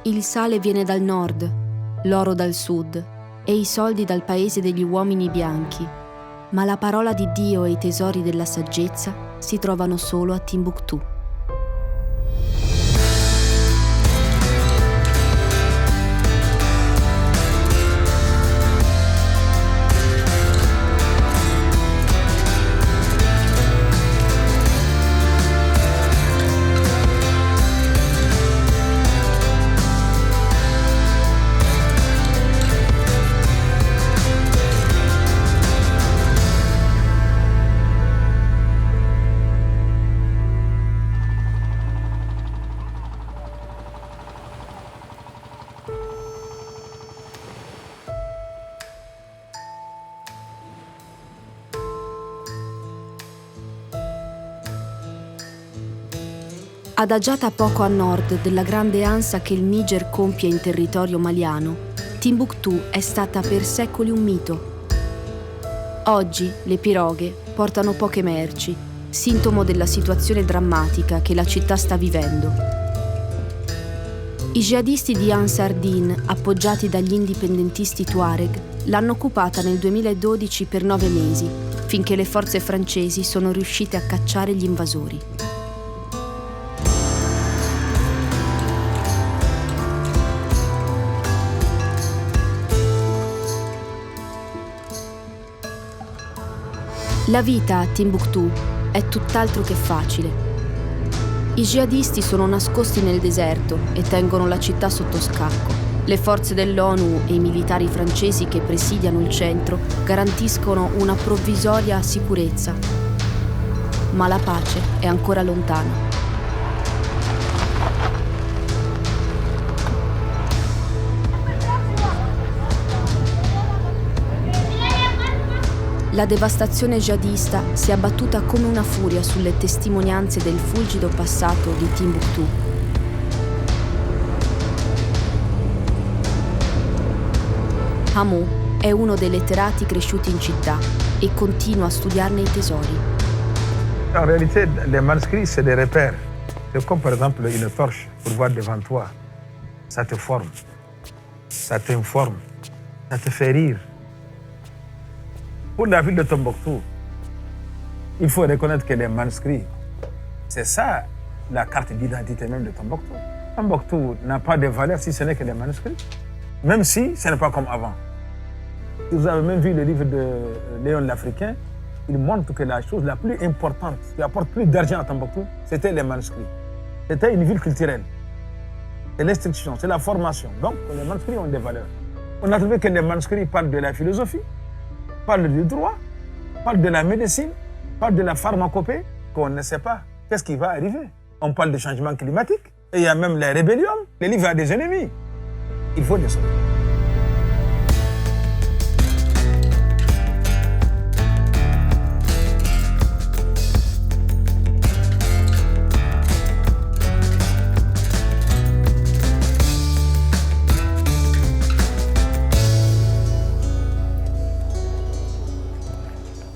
Il sale viene dal nord, l'oro dal sud e i soldi dal paese degli uomini bianchi, ma la parola di Dio e i tesori della saggezza si trovano solo a Timbuktu. Adagiata poco a nord della grande ansa che il Niger compie in territorio maliano, Timbuktu è stata per secoli un mito. Oggi le piroghe portano poche merci, sintomo della situazione drammatica che la città sta vivendo. I jihadisti di Ansar Din, appoggiati dagli indipendentisti Tuareg, l'hanno occupata nel 2012 per 9 mesi, finché le forze francesi sono riuscite a cacciare gli invasori. La vita a Timbuktu è tutt'altro che facile. I jihadisti sono nascosti nel deserto e tengono la città sotto scacco. Le forze dell'ONU e i militari francesi che presidiano il centro garantiscono una provvisoria sicurezza. Ma la pace è ancora lontana. La devastazione jihadista si è abbattuta come una furia sulle testimonianze del fulgido passato di Timbuktu. Hamou è uno dei letterati cresciuti in città e continua a studiarne i tesori. En réalité, les manuscrits, c'est des repères. C'est comme par exemple une torche pour voir devant toi. Ça te forme, ça t'informe, ça te fait rire. Pour la ville de Tombouctou, il faut reconnaître que les manuscrits, c'est ça la carte d'identité même de Tombouctou. Tombouctou n'a pas de valeur si ce n'est que les manuscrits, même si ce n'est pas comme avant. Vous avez même vu le livre de Léon l'Africain, il montre que la chose la plus importante qui apporte plus d'argent à Tombouctou, c'était les manuscrits. C'était une ville culturelle. C'est l'instruction, c'est la formation. Donc les manuscrits ont des valeurs. On a trouvé que les manuscrits parlent de la philosophie, parle du droit, parle de la médecine, parle de la pharmacopée, qu'on ne sait pas qu'est-ce qui va arriver. On parle de changement climatique, et il y a même les rébellions. Le livre a des ennemis. Il faut des sauver.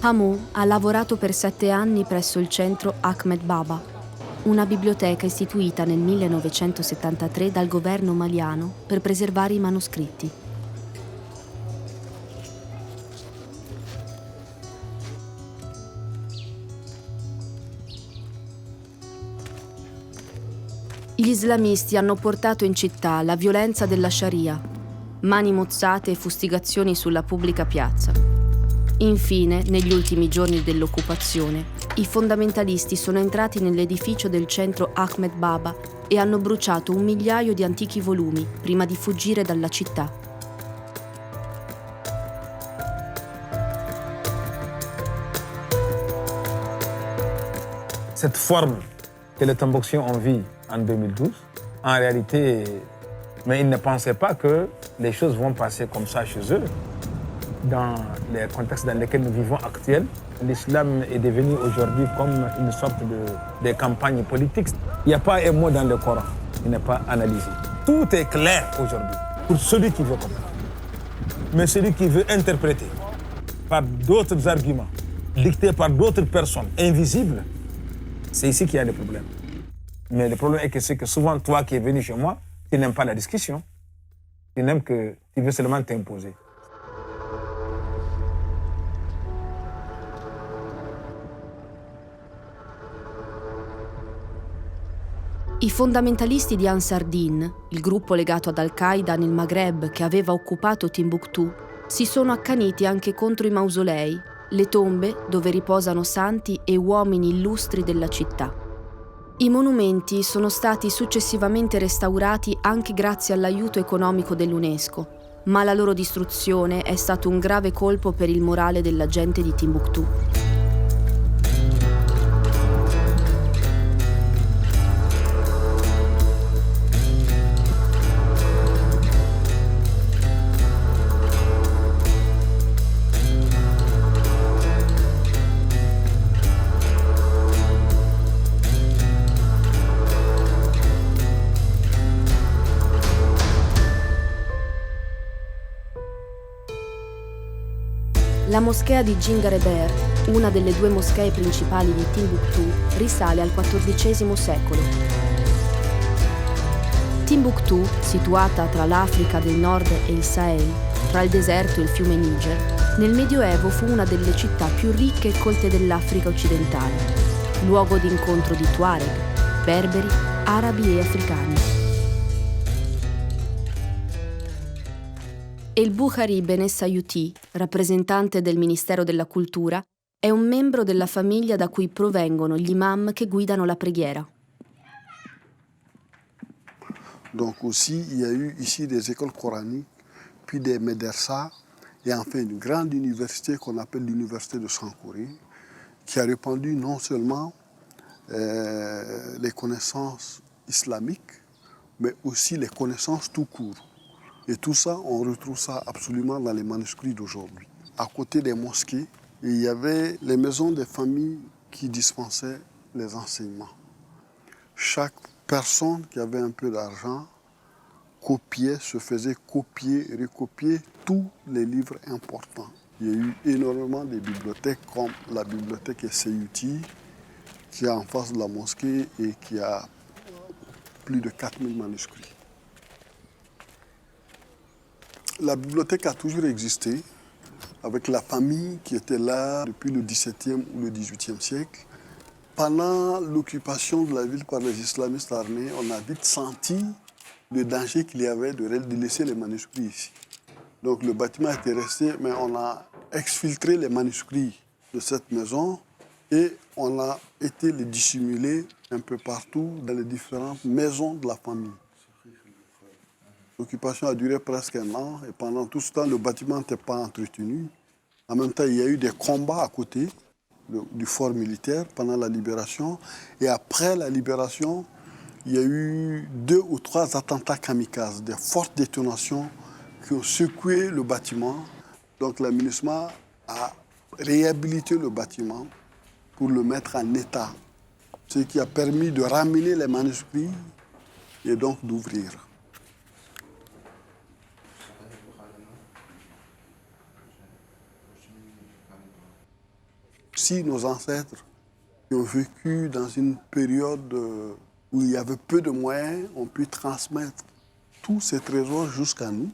Hamou ha lavorato per 7 anni presso il centro Ahmed Baba, una biblioteca istituita nel 1973 dal governo maliano per preservare i manoscritti. Gli islamisti hanno portato in città la violenza della Sharia, mani mozzate e fustigazioni sulla pubblica piazza. Infine, negli ultimi giorni dell'occupazione, i fondamentalisti sono entrati nell'edificio del centro Ahmed Baba e hanno bruciato 1 migliaio di antichi volumi prima di fuggire dalla città. Cette forme que les Tombouctiens ont vue en 2012, en réalité, mais ils ne pensaient pas que les choses vont passer comme ça chez eux. Dans les contextes dans lesquels nous vivons actuels, l'islam est devenu aujourd'hui comme une sorte de campagne politique. Il n'y a pas un mot dans le Coran qui n'est pas analysé. Tout est clair aujourd'hui pour celui qui veut comprendre. Mais celui qui veut interpréter par d'autres arguments, dictés par d'autres personnes invisibles, c'est ici qu'il y a des problèmes. Mais le problème est que c'est que souvent, toi qui es venu chez moi, Tu n'aimes pas la discussion. Tu n'aimes que tu veux seulement t'imposer. I fondamentalisti di Ansar Din, il gruppo legato ad Al-Qaeda nel Maghreb che aveva occupato Timbuktu, si sono accaniti anche contro i mausolei, le tombe dove riposano santi e uomini illustri della città. I monumenti sono stati successivamente restaurati anche grazie all'aiuto economico dell'UNESCO, ma la loro distruzione è stato un grave colpo per il morale della gente di Timbuktu. La moschea di Djingareber, una delle due moschee principali di Timbuktu, risale al XIV secolo. Timbuktu, situata tra l'Africa del Nord e il Sahel, tra il deserto e il fiume Niger, nel Medioevo fu una delle città più ricche e colte dell'Africa occidentale, luogo di incontro di Tuareg, berberi, arabi e africani. El Bukhari Ben Essayuti, rappresentante del Ministero della Cultura, è un membro della famiglia da cui provengono gli imam che guidano la preghiera. Donc aussi, il y a eu ici des écoles coraniques, puis des médersas, et enfin une grande université qu'on appelle l'université de Sankouré, qui a répandu non seulement les connaissances islamiques, mais aussi les connaissances tout court. Et tout ça, on retrouve ça absolument dans les manuscrits d'aujourd'hui. À côté des mosquées, il y avait les maisons des familles qui dispensaient les enseignements. Chaque personne qui avait un peu d'argent copiait, se faisait copier, recopier tous les livres importants. Il y a eu énormément de bibliothèques comme la bibliothèque Essayuti, qui est en face de la mosquée et qui a plus de 4000 manuscrits. La bibliothèque a toujours existé, avec la famille qui était là depuis le XVIIe ou le XVIIIe siècle. Pendant l'occupation de la ville par les islamistes armés, on a vite senti le danger qu'il y avait de laisser les manuscrits ici. Donc le bâtiment était resté, mais on a exfiltré les manuscrits de cette maison et on a été les dissimuler un peu partout dans les différentes maisons de la famille. L'occupation a duré presque un an et pendant tout ce temps, le bâtiment n'était pas entretenu. En même temps, il y a eu des combats à côté du fort militaire pendant la libération. Et après la libération, il y a eu 2 ou 3 attentats kamikazes, des fortes détonations qui ont secoué le bâtiment. Donc la MINUSMA a réhabilité le bâtiment pour le mettre en état, ce qui a permis de ramener les manuscrits et donc d'ouvrir. Si nos ancêtres qui ont vécu dans une période où il y avait peu de moyens ont pu transmettre tous ces trésors jusqu'à nous,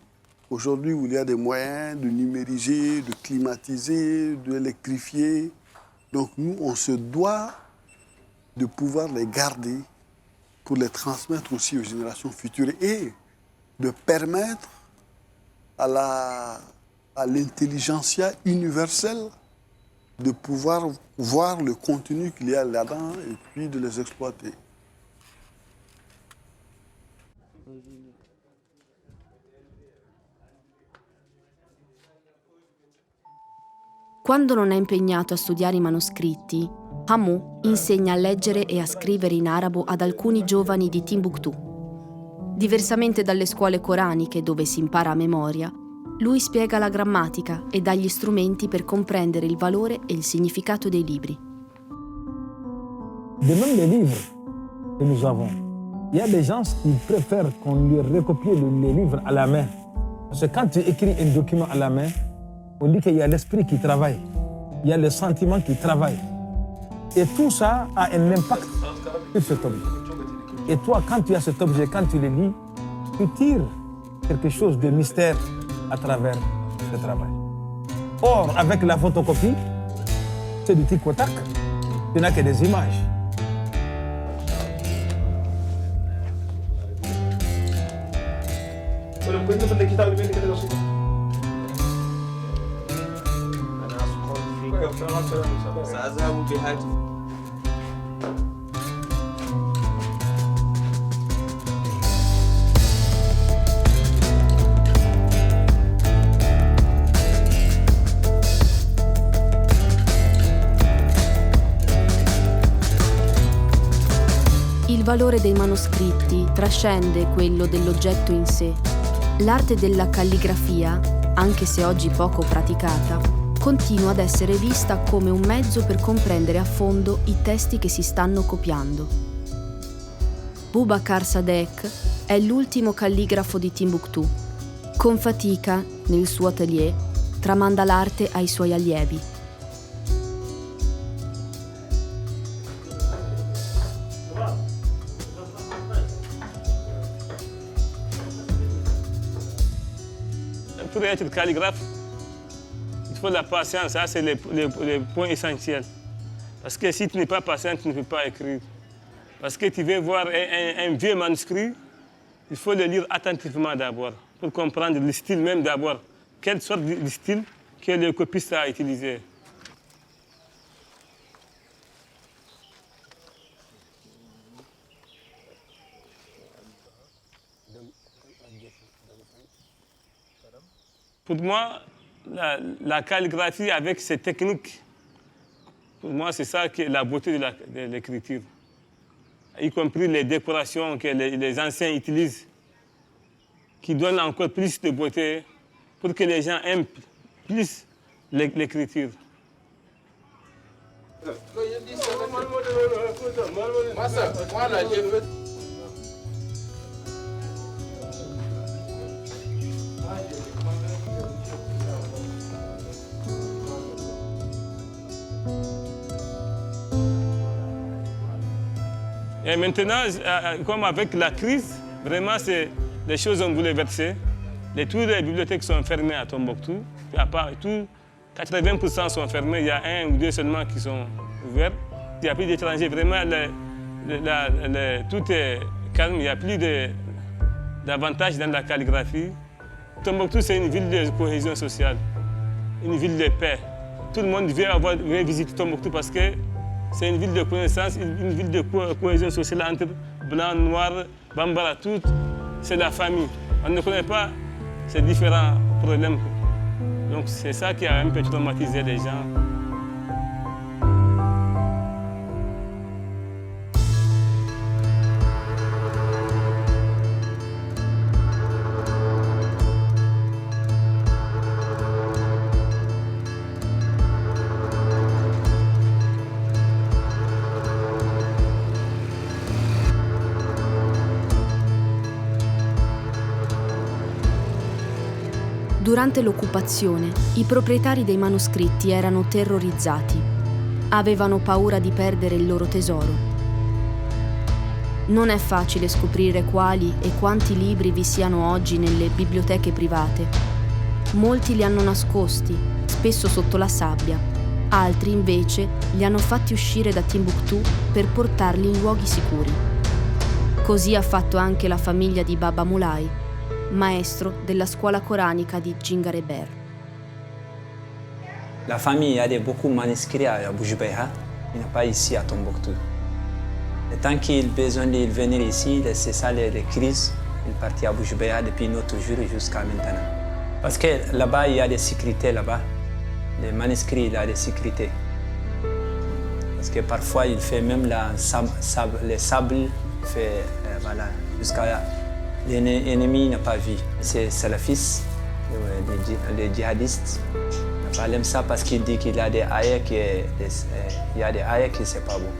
aujourd'hui où il y a des moyens de numériser, de climatiser, d'électrifier, donc nous, on se doit de pouvoir les garder pour les transmettre aussi aux générations futures et de permettre à l'intelligentsia universelle de pouvoir voir le contenu qu'il y a là-dedans et puis de les exploiter. Quando non è impegnato a studiare i manoscritti, Hamoud insegna a leggere e a scrivere in arabo ad alcuni giovani di Timbuktu. Diversamente dalle scuole coraniche dove si impara a memoria, lui spiega la grammatica e dà gli strumenti per comprendere il valore e il significato dei libri. De même les livres que nous avons, il y a des gens qui préfèrent qu'on lui recopie les livres à la main. Parce que quand tu écris un document à la main, on dit qu'il y a l'esprit qui travaille, il y a le sentiment qui travaille. Et tout ça a un impact sur cet objet. Et toi, quand tu as cet objet, quand tu le lis, tu tires quelque chose de mystère à travers ce travail. Or, avec la photocopie, c'est du tic-au-tac, tu n'as que des images. Il valore dei manoscritti trascende quello dell'oggetto in sé. L'arte della calligrafia, anche se oggi poco praticata, continua ad essere vista come un mezzo per comprendere a fondo i testi che si stanno copiando. Boubacar Sadek è l'ultimo calligrafo di Timbuktu. Con fatica, nel suo atelier, tramanda l'arte ai suoi allievi. Pour être calligraphe, il faut la patience, ça c'est le point essentiel. Parce que si tu n'es pas patient, tu ne peux pas écrire. Parce que tu veux voir un vieux manuscrit, il faut le lire attentivement d'abord, pour comprendre le style même d'abord. Quelle sorte de style que le copiste a utilisé. Pour moi, la calligraphie avec ses techniques, pour moi, c'est ça qui est la beauté de l'écriture. Y compris les décorations que les anciens utilisent, qui donnent encore plus de beauté pour que les gens aiment plus l'écriture. Et maintenant, comme avec la crise, vraiment, les choses ont bouleversé. Toutes les bibliothèques sont fermées à Tombouctou. À part tout, 80% sont fermés. Il y a 1 ou 2 seulement qui sont ouverts. Il n'y a plus d'étrangers. Vraiment, tout est calme. Il n'y a plus d'avantages dans la calligraphie. Tombouctou, c'est une ville de cohésion sociale, une ville de paix. Tout le monde veut visiter Tombouctou parce que c'est une ville de connaissance, une ville de cohésion sociale entre blancs, noirs, bambara, tout. C'est la famille. On ne connaît pas ces différents problèmes. Donc c'est ça qui a un peu traumatisé les gens. Durante l'occupazione, i proprietari dei manoscritti erano terrorizzati. Avevano paura di perdere il loro tesoro. Non è facile scoprire quali e quanti libri vi siano oggi nelle biblioteche private. Molti li hanno nascosti, spesso sotto la sabbia. Altri, invece, li hanno fatti uscire da Timbuktu per portarli in luoghi sicuri. Così ha fatto anche la famiglia di Baba Moulay, maestro della scuola coranica di Djingareber. La famille a beaucoup de manuscrits à Boujbeha, il n'est pas ici à Tombouctou. Et tant qu'il a besoin de venir ici, c'est ça les crises, il est parti à Boujbeha depuis notre jour jusqu'à maintenant. Parce que là-bas, il y a des sécurités là-bas. Les manuscrits, il y a des sécurités. Parce que parfois, il fait même les sables, voilà, jusqu'à l'ennemi n'a pas vu. C'est salafistes, les djihadistes. Ils parlent ça parce qu'il dit qu'il y a des ayats qui c'est pas bon.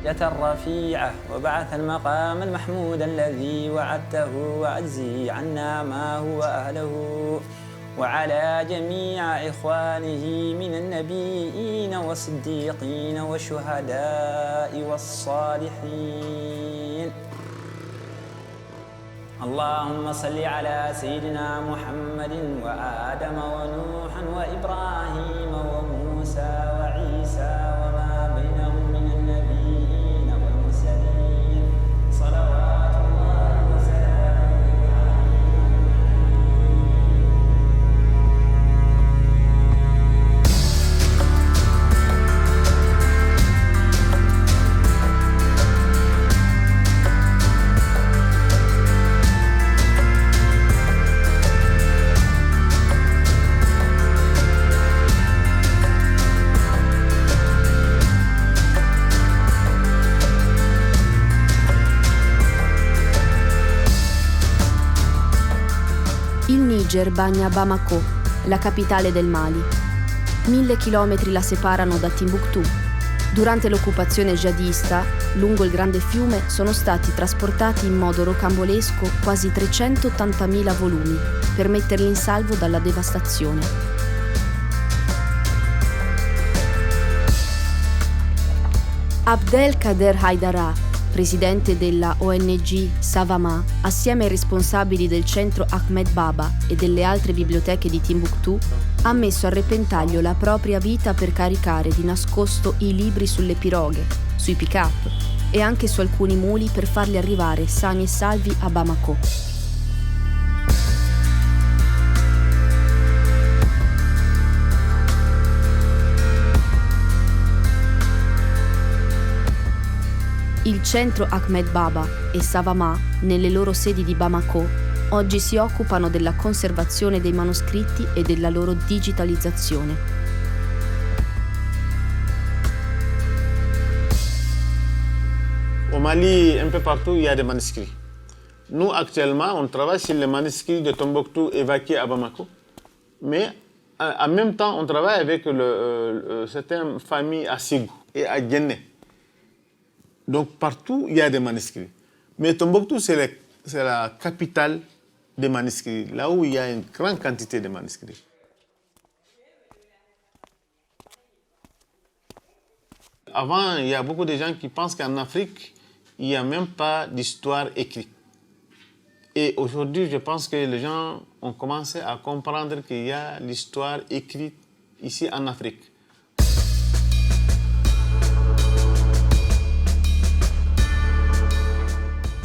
يا الرفيعة وبعث المقام المحمود الذي وعدته وأجزي عنا ما هو أهله وعلى جميع إخوانه من النبيين والصديقين والشهداء والصالحين. اللهم صل على سيدنا محمد وآدم ونوحا وإبراهيم وموسى وعيسى وما بينهم من النبيين والمرسلين صلوات الله وسلامه Il Niger bagna Bamako, la capitale del Mali. 1000 chilometri la separano da Timbuktu. Durante l'occupazione jihadista, lungo il grande fiume sono stati trasportati in modo rocambolesco quasi 380.000 volumi per metterli in salvo dalla devastazione. Abdelkader Haidara, presidente della ONG Savama, assieme ai responsabili del centro Ahmed Baba e delle altre biblioteche di Timbuktu, ha messo a repentaglio la propria vita per caricare di nascosto i libri sulle piroghe, sui pick-up e anche su alcuni muli per farli arrivare sani e salvi a Bamako. Il centro Ahmed Baba e Savama, nelle loro sedi di Bamako, oggi si occupano della conservazione dei manoscritti e della loro digitalizzazione. Au Mali, un peu partout, il y a des manuscrits. Nous, actuellement, on travaille sur les manuscrits de Tombouctou évacués à Bamako, mais en même temps, on travaille avec certaines familles à Ségou et à Guinée. Donc partout, il y a des manuscrits. Mais Tombouctou, c'est la capitale des manuscrits, là où il y a une grande quantité de manuscrits. Avant, il y a beaucoup de gens qui pensent qu'en Afrique, il n'y a même pas d'histoire écrite. Et aujourd'hui, je pense que les gens ont commencé à comprendre qu'il y a l'histoire écrite ici en Afrique.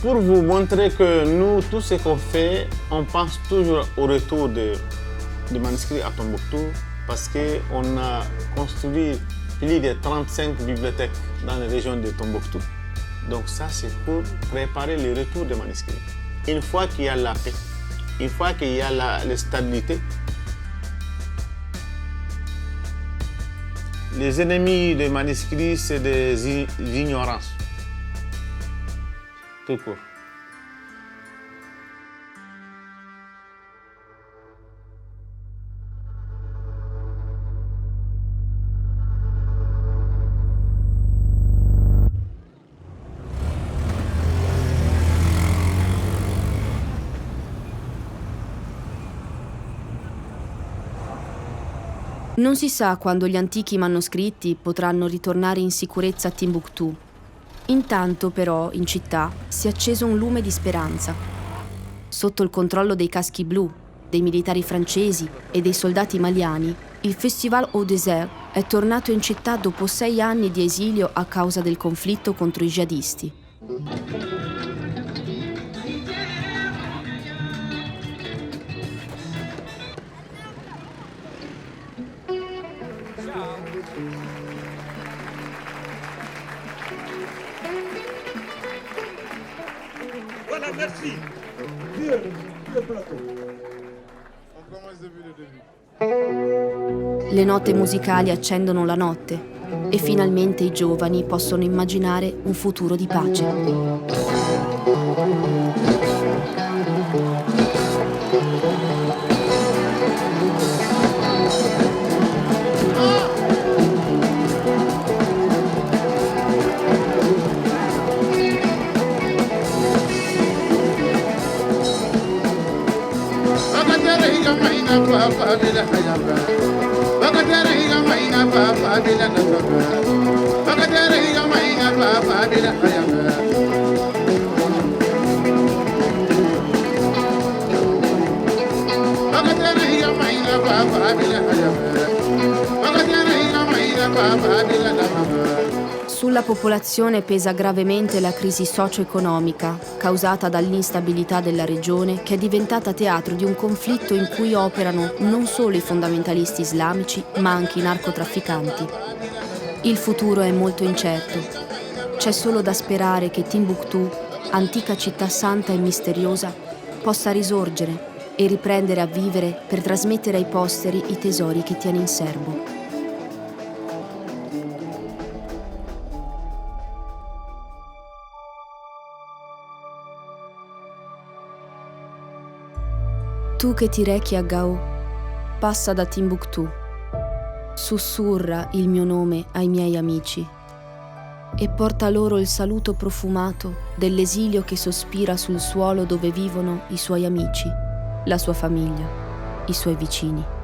Pour vous montrer que nous, tout ce qu'on fait, on pense toujours au retour des manuscrits à Tombouctou parce qu'on a construit plus de 35 bibliothèques dans la région de Tombouctou. Donc ça, c'est pour préparer le retour des manuscrits. Une fois qu'il y a la paix, une fois qu'il y a la stabilité, les ennemis des manuscrits, c'est des ignorances. Tout court. Non si sa quando gli antichi manoscritti potranno ritornare in sicurezza a Timbuktu. Intanto, però, in città si è acceso un lume di speranza. Sotto il controllo dei caschi blu, dei militari francesi e dei soldati maliani, il Festival au Désert è tornato in città dopo 6 anni di esilio a causa del conflitto contro i jihadisti. Voilà, merci. Vieux plateau. On commence depuis le début. Le note musicali accendono la notte e finalmente i giovani possono immaginare un futuro di pace. Sulla popolazione pesa gravemente la crisi socio-economica causata dall'instabilità della regione, che è diventata teatro di un conflitto in cui operano non solo i fondamentalisti islamici, ma anche i narcotrafficanti. Il futuro è molto incerto. C'è solo da sperare che Timbuktu, antica città santa e misteriosa, possa risorgere e riprendere a vivere per trasmettere ai posteri i tesori che tiene in serbo. Tu che ti rechi a Gao, passa da Timbuktu, sussurra il mio nome ai miei amici e porta loro il saluto profumato dell'esilio che sospira sul suolo dove vivono i suoi amici, la sua famiglia, i suoi vicini.